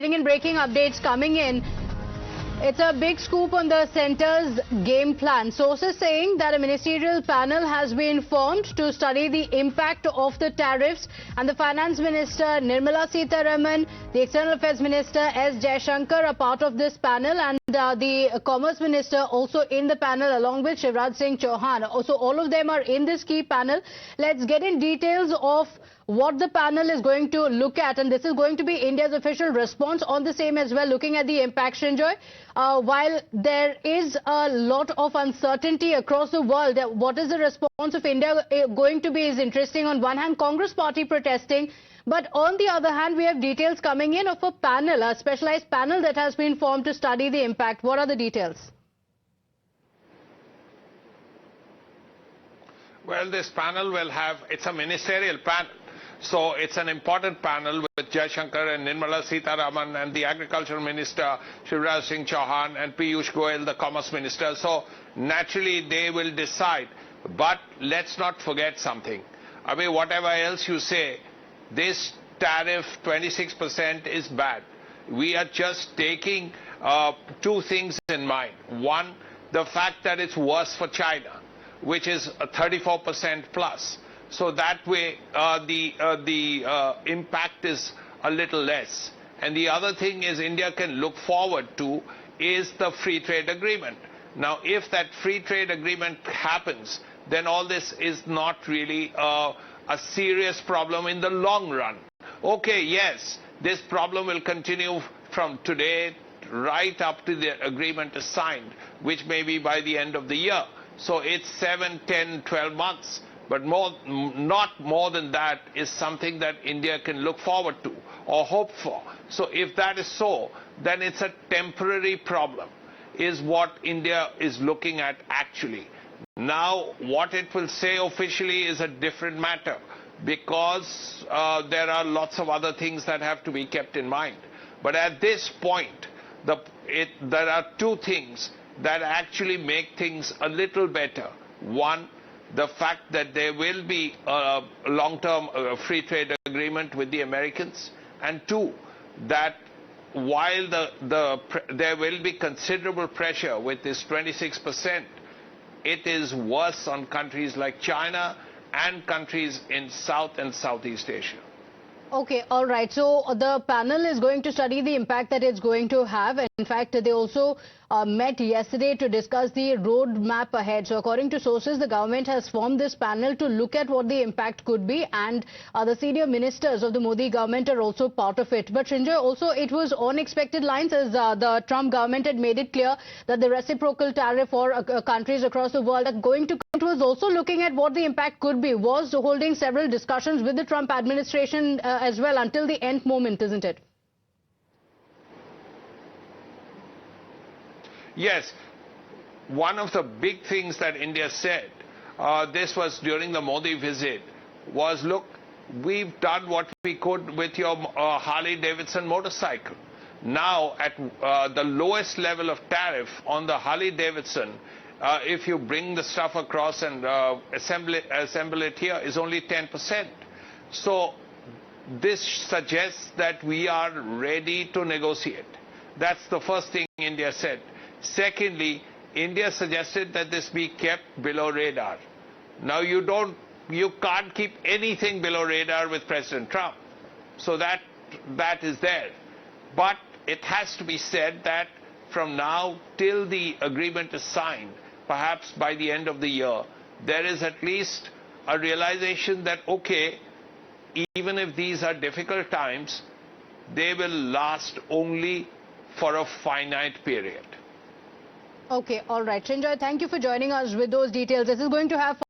In breaking updates coming in. It's a big scoop on the centre's game plan. Sources saying that a ministerial panel has been formed to study the impact of the tariffs, and the Finance Minister Nirmala Sitharaman, the External Affairs Minister Jaishankar are part of this panel, and the Commerce Minister also in the panel along with Shivraj Singh Chouhan. Also, all of them are in this key panel. Let's get in details of what the panel is going to look at, and this is going to be India's official response on the same as well, looking at the impact, Srinjoy. While there is a lot of uncertainty across the world, what is the response of India going to be is interesting. On one hand, Congress party protesting, but on the other hand, we have details coming in of a panel, a specialized panel that has been formed to study the impact. What are the details? Well, this panel will have, it's a ministerial panel. So it's an important panel with Jaishankar and Nirmala Sitharaman and the Agriculture Minister Shivraj Singh Chouhan and Piyush Goyal, the Commerce Minister. So naturally they will decide. But let's not forget something. I mean, whatever else you say, this tariff 26% is bad. We are just taking two things in mind. One, the fact that it's worse for China, which is 34% plus. So that way the impact is a little less. And the other thing is India can look forward to is the free trade agreement. Now, if that free trade agreement happens, then all this is not really a serious problem in the long run. Okay, yes, this problem will continue from today right up to the agreement is signed, which may be by the end of the year. So it's 7, 10, 12 months. But not more than that is something that India can look forward to or hope for. So if that is so, then it's a temporary problem, is what India is looking at actually. Now, what it will say officially is a different matter, because there are lots of other things that have to be kept in mind. But at this point, there are two things that actually make things a little better. One, the fact that there will be a long-term free trade agreement with the Americans, and two, that while there will be considerable pressure with this 26%, it is worse on countries like China and countries in South and Southeast Asia. Okay, all right. So the panel is going to study the impact that it's going to have. And in fact, they also met yesterday to discuss the roadmap ahead. So according to sources, the government has formed this panel to look at what the impact could be. And the senior ministers of the Modi government are also part of it. But Srinjoy, also it was on expected lines, as the Trump government had made it clear that the reciprocal tariff for countries across the world are going to come. It was also looking at what the impact could be, was holding several discussions with the Trump administration as well until the end moment, isn't it? Yes. One of the big things that India said, this was during the Modi visit, was, look, we've done what we could with your Harley-Davidson motorcycle. Now, at the lowest level of tariff on the Harley-Davidson, if you bring the stuff across and assemble it here, is only 10%. So this suggests that we are ready to negotiate. That's the first thing India said. Secondly, India suggested that this be kept below radar. Now you can't keep anything below radar with President Trump. So that is there. But it has to be said that from now till the agreement is signed, perhaps by the end of the year, there is at least a realization that, okay, even if these are difficult times, they will last only for a finite period. Okay, all right. Srinjoy, thank you for joining us with those details. This is going to have